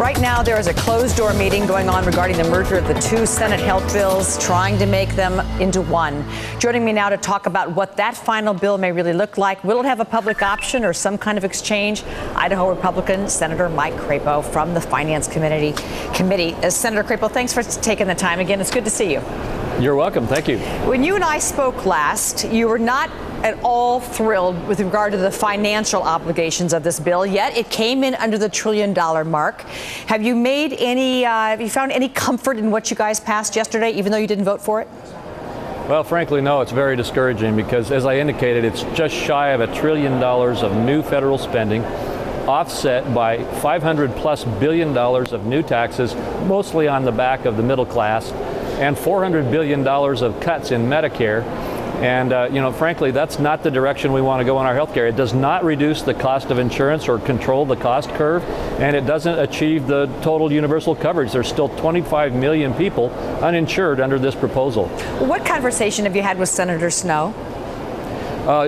right now there is a closed-door meeting going on regarding the merger of the two Senate health bills, trying to make them into one. Joining me now to talk about what that final bill may really look like. Will it have a public option or some kind of exchange? Idaho Republican Senator Mike Crapo from the Finance Committee. Senator Crapo, thanks for taking the time again. It's good to see you. You're welcome. Thank you. When you and I spoke last, you were not at all thrilled with regard to the financial obligations of this bill, yet it came in under the $1 trillion mark. Have you found any comfort in what you guys passed yesterday, even though you didn't vote for it? Well, frankly, no, it's very discouraging because, as I indicated, it's just shy of $1 trillion of new federal spending, offset by $500+ billion of new taxes, mostly on the back of the middle class, and $400 billion of cuts in Medicare. And, frankly, that's not the direction we want to go in our health care. It does not reduce the cost of insurance or control the cost curve, and it doesn't achieve the total universal coverage. There's still 25 million people uninsured under this proposal. What conversation have you had with Senator Snowe?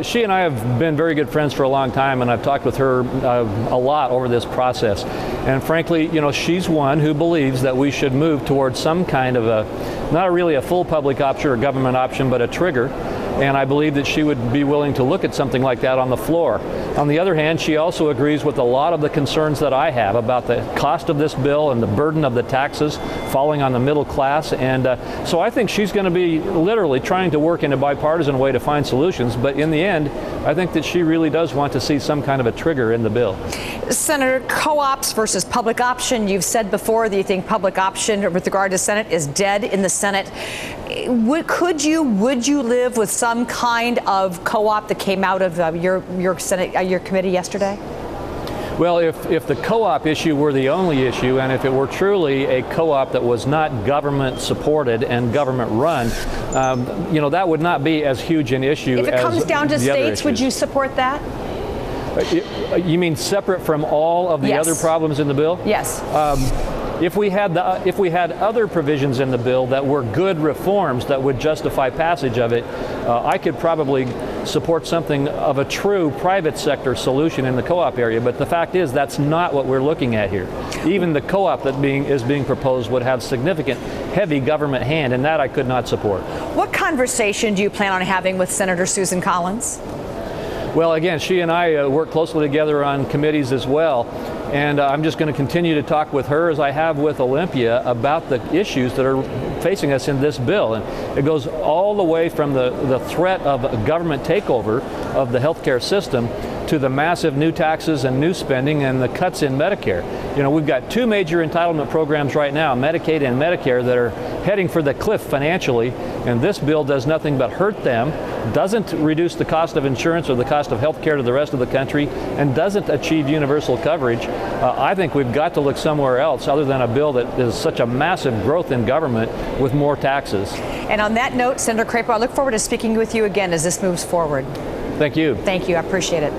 She and I have been very good friends for a long time, and I've talked with her a lot over this process. And frankly, she's one who believes that we should move towards some kind of not really a full public option or government option, but a trigger. And I believe that she would be willing to look at something like that on the floor. On the other hand, she also agrees with a lot of the concerns that I have about the cost of this bill and the burden of the taxes falling on the middle class. And so I think she's going to be literally trying to work in a bipartisan way to find solutions. But in the end, I think that she really does want to see some kind of a trigger in the bill. Senator, co-ops versus public option. You've said before that you think public option with regard to Senate is dead in the Senate. Would you live with some kind of co-op that came out of your Senate, your committee yesterday? Well, if the co-op issue were the only issue, and if it were truly a co-op that was not government supported and government run, that would not be as huge an issue. If it comes down to states, would you support that? You mean separate from all of the other problems in the bill? Yes. If we had other provisions in the bill that were good reforms that would justify passage of it, I could probably support something of a true private sector solution in the co-op area. But the fact is, that's not what we're looking at here. Even the co-op that is being proposed would have significant, heavy government hand, and that I could not support. What conversation do you plan on having with Senator Susan Collins? Well, again, she and I work closely together on committees as well. And I'm just going to continue to talk with her, as I have with Olympia, about the issues that are facing us in this bill. And it goes all the way from the threat of a government takeover of the healthcare system to the massive new taxes and new spending and the cuts in Medicare. We've got two major entitlement programs right now, Medicaid and Medicare, that are heading for the cliff financially, and this bill does nothing but hurt them, doesn't reduce the cost of insurance or the cost of health care to the rest of the country, and doesn't achieve universal coverage. I think we've got to look somewhere else other than a bill that is such a massive growth in government with more taxes. And on that note, Senator Crapo, I look forward to speaking with you again as this moves forward. Thank you. Thank you. I appreciate it.